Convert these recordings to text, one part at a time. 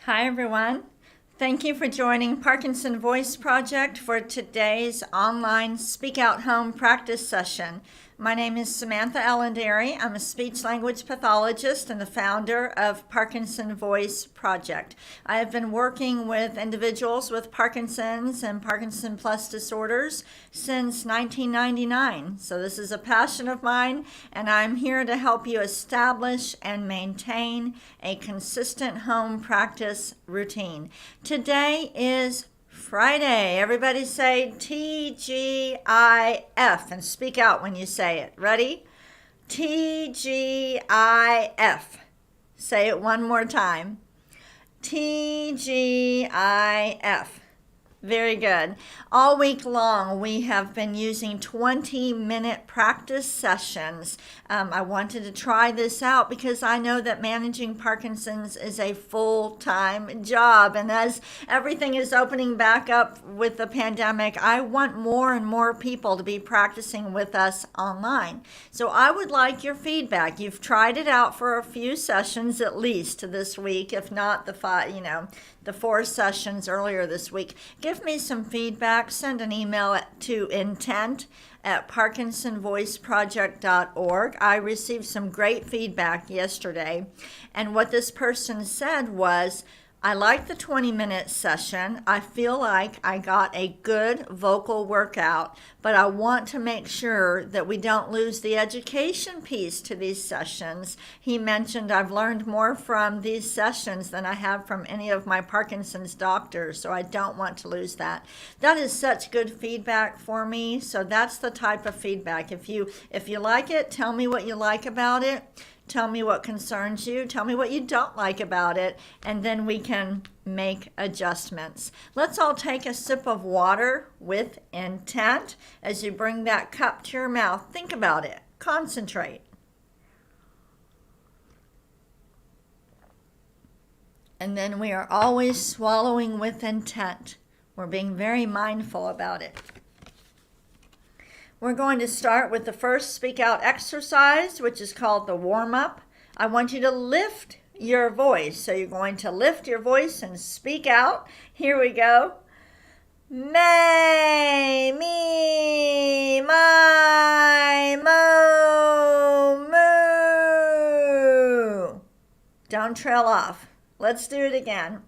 Hi, everyone. Thank you for joining Parkinson Voice Project for today's online Speak Out Home practice session. My name is Samantha Ellendary. I'm a speech-language pathologist and the founder of Parkinson Voice Project. I have been working with individuals with Parkinson's and Parkinson Plus disorders since 1999. So this is a passion of mine, and I'm here to help you establish and maintain a consistent home practice routine. Today is Friday. Everybody say TGIF and speak out when you say it. Ready? TGIF. Say it one more time. TGIF. Very good. All week long, we have been using 20-minute practice sessions. I wanted to try this out because I know that managing Parkinson's is a full-time job. And as everything is opening back up with the pandemic, I want more and more people to be practicing with us online. So I would like your feedback. You've tried it out for a few sessions at least this week, if not the 4 sessions earlier this week. Give me some feedback. Send an email to intent@parkinsonvoiceproject.org. I received some great feedback yesterday, and what this person said was, I like the 20-minute session. I feel like I got a good vocal workout, but I want to make sure that we don't lose the education piece to these sessions. He mentioned, I've learned more from these sessions than I have from any of my Parkinson's doctors, so I don't want to lose that. That is such good feedback for me, so that's the type of feedback. If you like it, tell me what you like about it. Tell me what concerns you. Tell me what you don't like about it, and then we can make adjustments. Let's all take a sip of water with intent. As you bring that cup to your mouth, think about it. Concentrate. And then we are always swallowing with intent. We're being very mindful about it. We're going to start with the first speak out exercise, which is called the warm-up. I want you to lift your voice. So you're going to lift your voice and speak out. Here we go. May, me, my, mo, moo. Don't trail off. Let's do it again.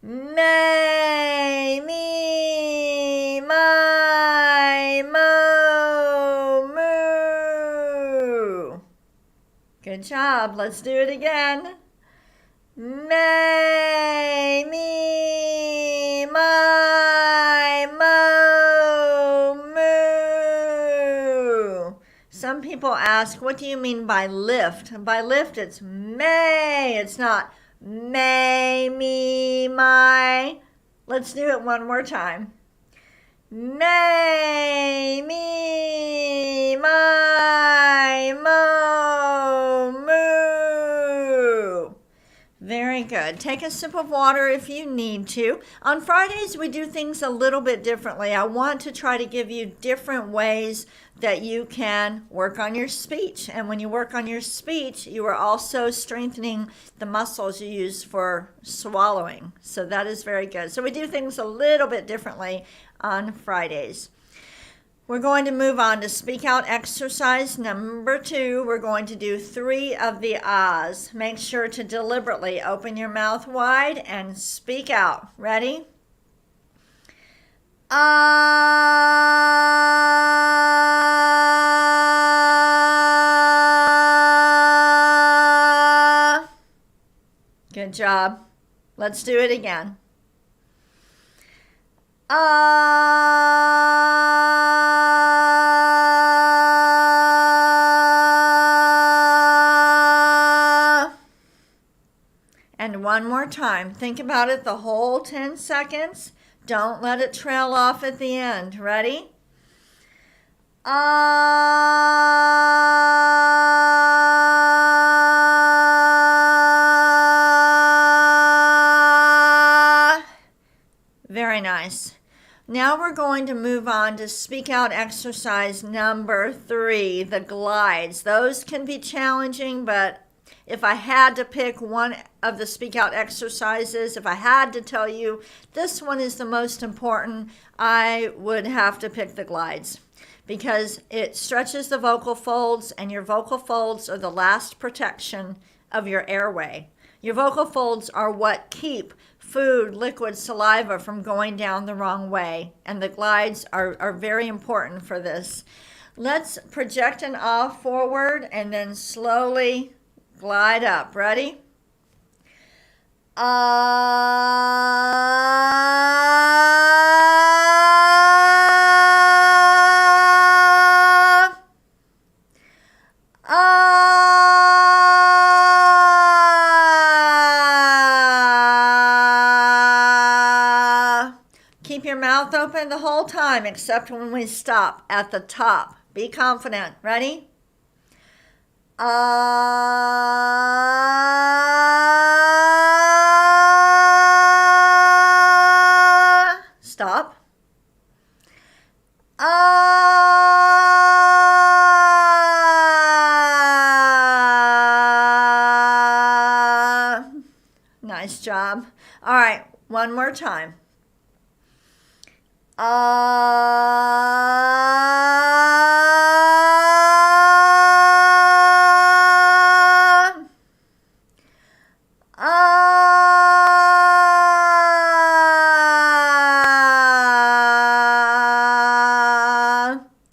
May, me, my, mo, moo. Good job. Let's do it again. May, me, my, mo, moo. Some people ask, what do you mean by lift? By lift, it's may. It's not may, me, my. Let's do it one more time. May, me, my, mo, moo. Very good. Take a sip of water if you need to. On Fridays, we do things a little bit differently. I want to try to give you different ways that you can work on your speech. And when you work on your speech, you are also strengthening the muscles you use for swallowing. So that is very good. So we do things a little bit differently on Fridays. We're going to move on to speak out exercise number 2. We're going to do 3 of the ahs. Make sure to deliberately open your mouth wide and speak out. Ready? Ah. Good job. Let's do it again. And one more time. Think about it the whole 10 seconds. Don't let it trail off at the end. Ready? Very nice. Now we're going to move on to speak out exercise number 3, the glides. Those can be challenging, but If I had to pick one of the speak out exercises, if I had to tell you this one is the most important, I would have to pick the glides because it stretches the vocal folds, and your vocal folds are the last protection of your airway. Your vocal folds are what keep food, liquid, saliva from going down the wrong way, and the glides are very important for this. Let's project an ah forward and then slowly glide up. Ready? Ah. Ah. Keep your mouth open the whole time except when we stop at the top. Be confident. Ready? Stop. Nice job. All right, one more time.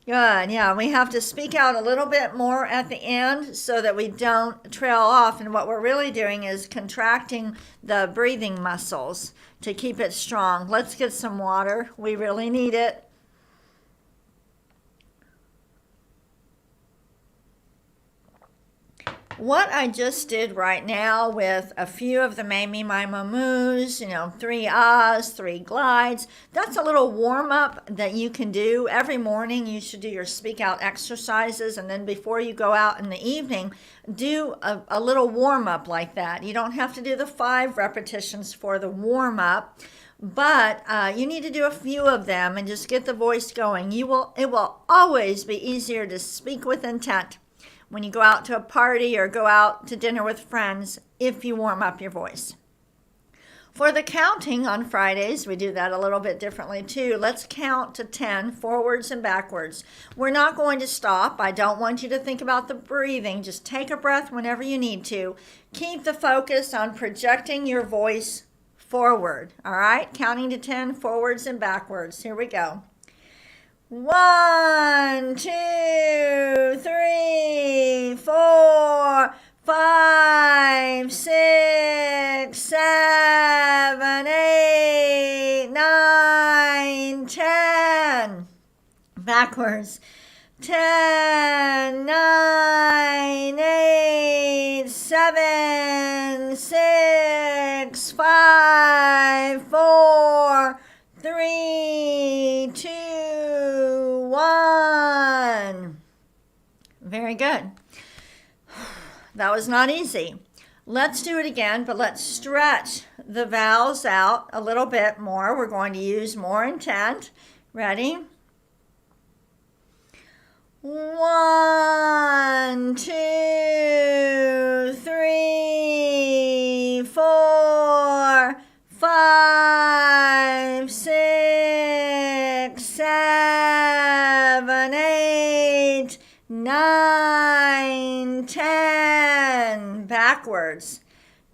Good. Yeah, we have to speak out a little bit more at the end so that we don't trail off. And what we're really doing is contracting the breathing muscles to keep it strong. Let's get some water. We really need it. What I just did right now with a few of the Mamie My Moos, 3 ahs, 3 glides, that's a little warm up that you can do every morning. You should do your speak out exercises, and then before you go out in the evening, do a little warm up like that. You don't have to do the 5 repetitions for the warm up, but you need to do a few of them and just get the voice going. It will always be easier to speak with intent when you go out to a party or go out to dinner with friends if you warm up your voice. For the counting on Fridays, we do that a little bit differently too. Let's count to 10 forwards and backwards. We're not going to stop. I don't want you to think about the breathing. Just take a breath whenever you need to. Keep the focus on projecting your voice forward. All right, counting to 10 forwards and backwards. Here we go. 1, 2, 3, 4, 5, 6, 7, 8, 9, 10. Backwards. 10, 9, 8, 7, 6, 5, 4, 3, 2, 1. Very good. That was not easy. Let's do it again, but let's stretch the vowels out a little bit more. We're going to use more intent. Ready? 1, 2, 3, 4, 5, 6, 7, 8, 9, 10. Backwards.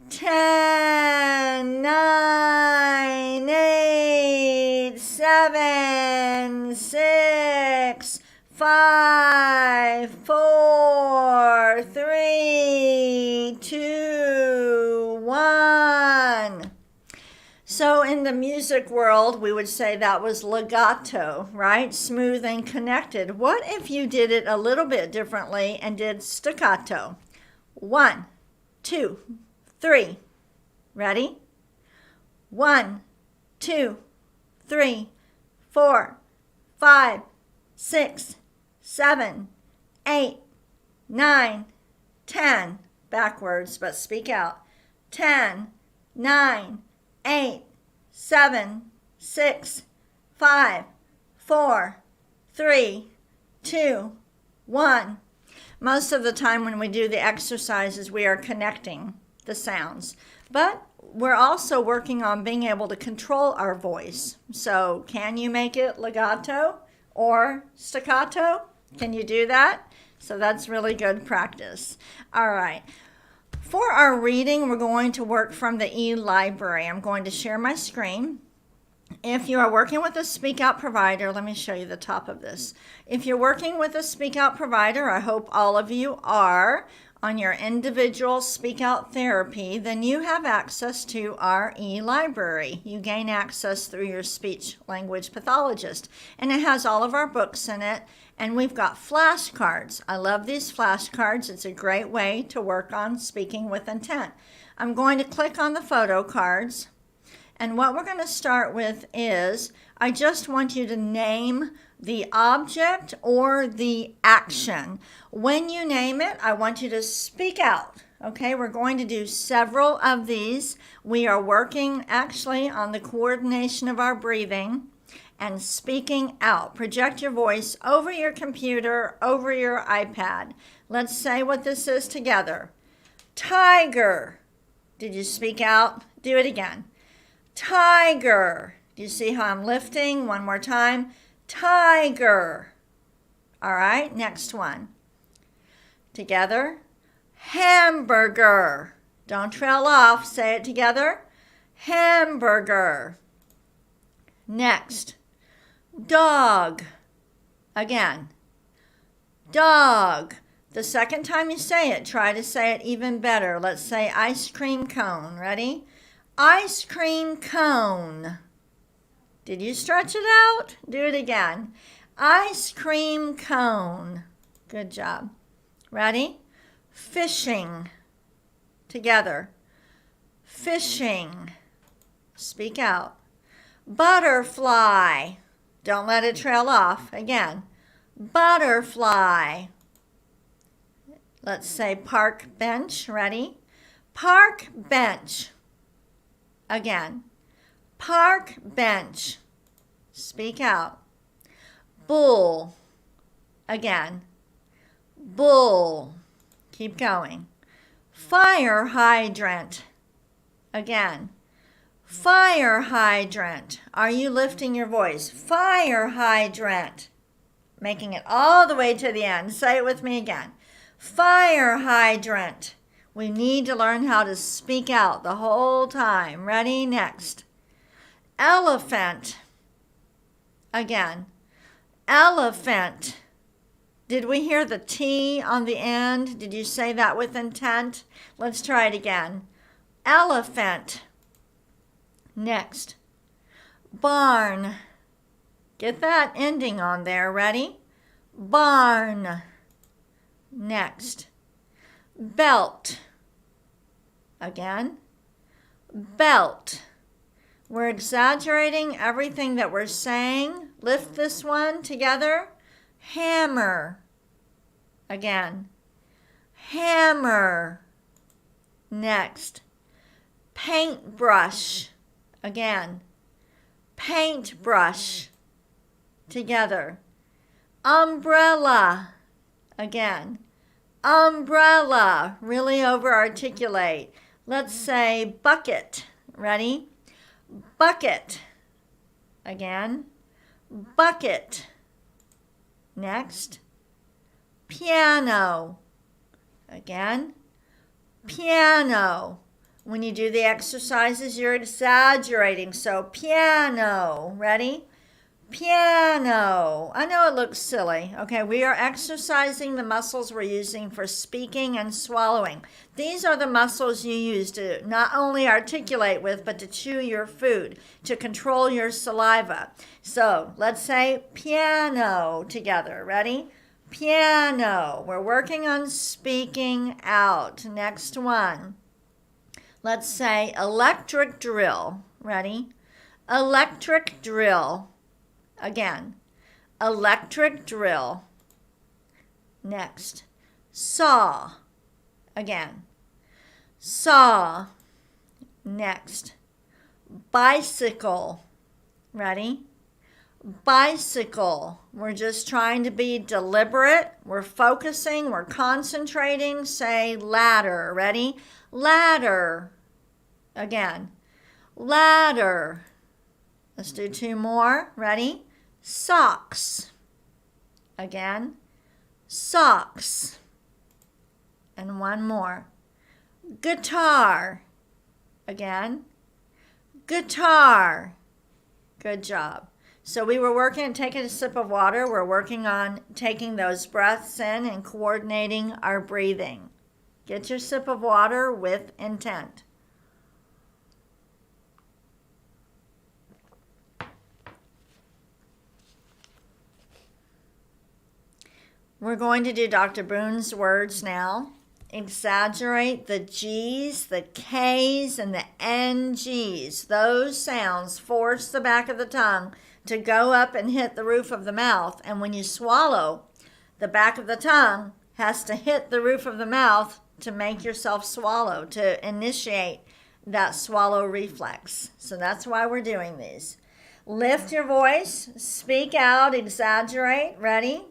10, 9, 8, 7, 6, 5, 4, 3, 2, 1. So in the music world, we would say that was legato, right? Smooth and connected. What if you did it a little bit differently and did staccato? 1, 2, 3. Ready? 1, 2, 3, 4, 5, 6, 7, 8, 9, 10. Backwards, but speak out. 10, 9, 8, 7, 6, 5, 4, 3, 2, 1. Most of the time when we do the exercises, we are connecting the sounds. But we're also working on being able to control our voice. So can you make it legato or staccato? Can you do that? So that's really good practice. All right. For our reading, we're going to work from the e-library. I'm going to share my screen. If you are working with a Speak Out provider, let me show you the top of this. If you're working with a Speak Out provider, I hope all of you are on your individual Speak Out therapy, then you have access to our e-library. You gain access through your speech language pathologist, and it has all of our books in it, and we've got flashcards. I love these flashcards. It's a great way to work on speaking with intent. I'm going to click on the photo cards. And what we're going to start with is, I just want you to name the object or the action. When you name it, I want you to speak out. Okay, we're going to do several of these. We are working actually on the coordination of our breathing and speaking out. Project your voice over your computer, over your iPad. Let's say what this is together. Tiger. Did you speak out? Do it again. Tiger. Do you see how I'm lifting? One more time. Tiger. All right, next one. Together. Hamburger. Don't trail off. Say it together. Hamburger. Next. Dog. Again. Dog. The second time you say it, try to say it even better. Let's say ice cream cone. Ready? Ice cream cone. Did you stretch it out? Do it again. Ice cream cone. Good job. Ready? Fishing. Together. Fishing. Speak out. Butterfly. Don't let it trail off. Again. Butterfly. Let's say park bench. Ready? Park bench. Again, park bench. Speak out. Bull. Again, bull. Keep going. Fire hydrant. Again, fire hydrant. Are you lifting your voice? Fire hydrant. Making it all the way to the end. Say it with me again. Fire hydrant. We need to learn how to speak out the whole time. Ready? Next. Elephant. Again. Elephant. Did we hear the T on the end? Did you say that with intent? Let's try it again. Elephant. Next. Barn. Get that ending on there. Ready? Barn. Next. Belt. Again. Belt. We're exaggerating everything that we're saying. Lift this one together. Hammer. Again. Hammer. Next. Paintbrush. Again. Paintbrush. Together. Umbrella. Again. Umbrella. Really over-articulate. Let's say bucket. Ready? Bucket. Again. Bucket. Next. Piano. Again. Piano. When you do the exercises, you're exaggerating. So piano. Ready? Piano. I know it looks silly. Okay, we are exercising the muscles we're using for speaking and swallowing. These are the muscles you use to not only articulate with, but to chew your food, to control your saliva. So let's say piano together. Ready? Piano. We're working on speaking out. Next one. Let's say electric drill. Ready? Electric drill. Again, electric drill. Next, saw. Again, saw. Next, bicycle. Ready? bicycle. We're just trying to be deliberate. We're focusing. We're concentrating. Say ladder. Ready? Ladder. Again. Ladder. Let's do 2 more. Ready? Socks. Again. Socks. And 1 more. Guitar. Again. Guitar. Good job. So we were working, taking a sip of water. We're working on taking those breaths in and coordinating our breathing. Get your sip of water with intent. We're going to do Dr. Boone's words now. Exaggerate the G's, the K's, and the NG's. Those sounds force the back of the tongue to go up and hit the roof of the mouth. And when you swallow, the back of the tongue has to hit the roof of the mouth to make yourself swallow, to initiate that swallow reflex. So that's why we're doing these. Lift your voice, speak out, exaggerate. Ready?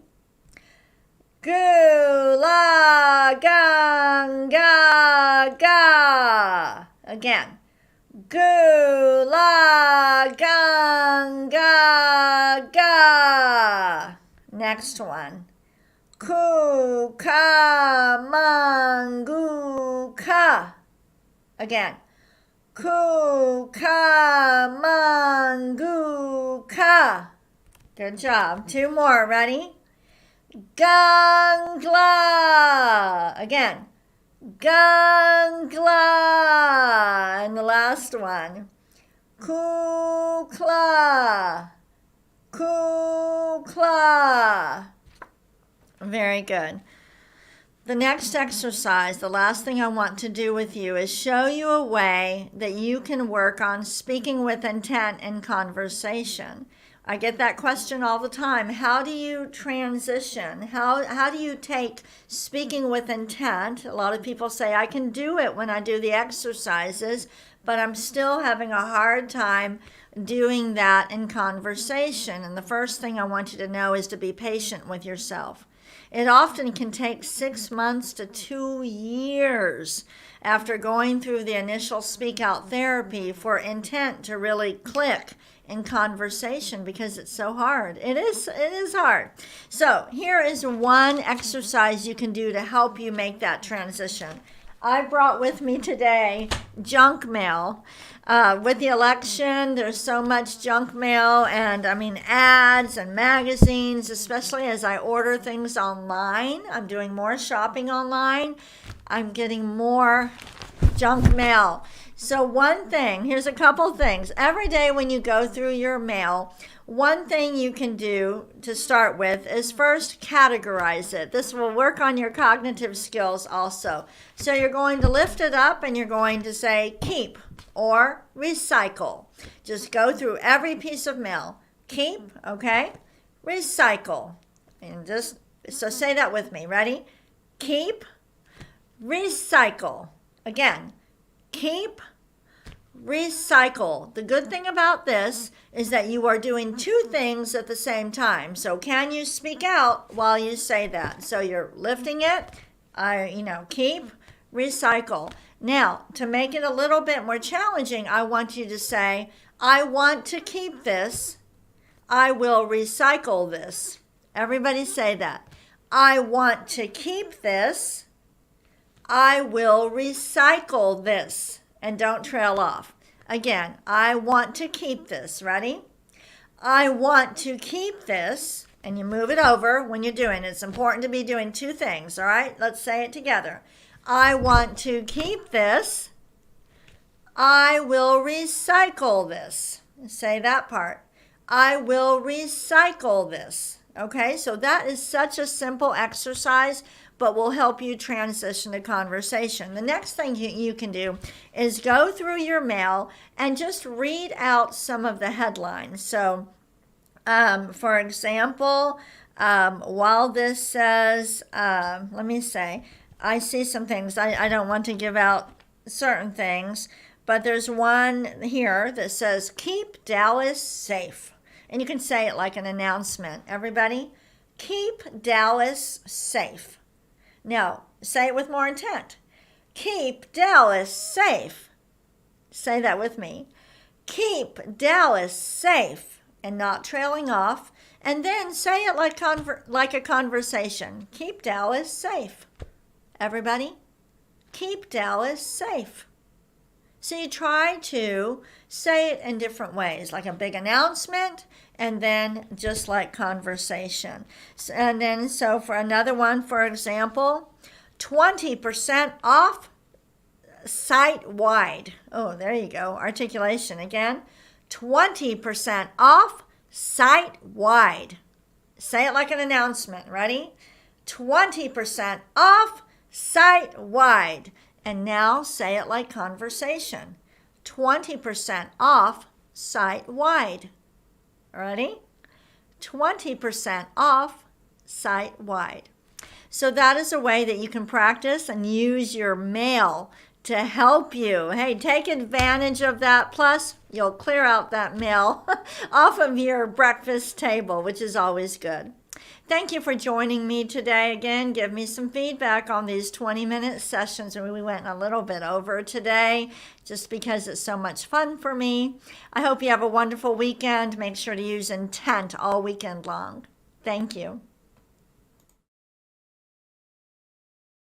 Gula ganga ga. Again. Gula ganga ga. Next one. Kuka mangu ka. Again. Kuka mangu ka. Good job. 2 more. Ready? Gangla. Again. Gangla. And the last one. Kukla. Kukla. Very good. The next exercise, the last thing I want to do with you is show you a way that you can work on speaking with intent in conversation. I get that question all the time. How do you transition? How do you take speaking with intent? A lot of people say, I can do it when I do the exercises, but I'm still having a hard time doing that in conversation. And the first thing I want you to know is to be patient with yourself. It often can take 6 months to 2 years after going through the initial speak out therapy for intent to really click in conversation because it's so hard. It is hard. So here is one exercise you can do to help you make that transition. I brought with me today junk mail. With the election, there's so much junk mail and ads and magazines, especially as I order things online. I'm doing more shopping online. I'm getting more junk mail. So one thing, here's a couple things. Every day when you go through your mail, one thing you can do to start with is first categorize it. This will work on your cognitive skills also. So you're going to lift it up and you're going to say keep or recycle. Just go through every piece of mail. Keep, okay? Recycle. And so say that with me. Ready? Keep, recycle. Again. Keep, recycle. The good thing about this is that you are doing 2 things at the same time. So can you speak out while you say that? So you're lifting it, keep, recycle. Now, to make it a little bit more challenging, I want you to say, I want to keep this. I will recycle this. Everybody say that. I want to keep this. I will recycle this. And don't trail off. Again, I want to keep this. Ready? I want to keep this. And you move it over when you're doing it. It's important to be doing 2 things. All right? Let's say it together. I want to keep this. I will recycle this. Say that part. I will recycle this. Okay? So that is such a simple exercise, but will help you transition to conversation. The next thing you can do is go through your mail and just read out some of the headlines. So, for example, while this says, let me say, I see some things. I don't want to give out certain things, but there's one here that says, keep Dallas safe. And you can say it like an announcement. Everybody, keep Dallas safe. Now, say it with more intent. Keep Dallas safe. Say that with me. Keep Dallas safe, and not trailing off. And then say it like a conversation. Keep Dallas safe. Everybody, keep Dallas safe. So you try to say it in different ways, like a big announcement, and then just like conversation. And then, so for another one, for example, 20% off site-wide. Oh, there you go. Articulation again. 20% off site-wide. Say it like an announcement. Ready? 20% off site-wide. And now say it like conversation. 20% off site-wide. Ready? 20% off site-wide. So that is a way that you can practice and use your mail to help you. Hey, take advantage of that. Plus, you'll clear out that mail off of your breakfast table, which is always good. Thank you for joining me today. Again, give me some feedback on these 20-minute sessions. We went a little bit over today just because it's so much fun for me. I hope you have a wonderful weekend. Make sure to use intent all weekend long. Thank you.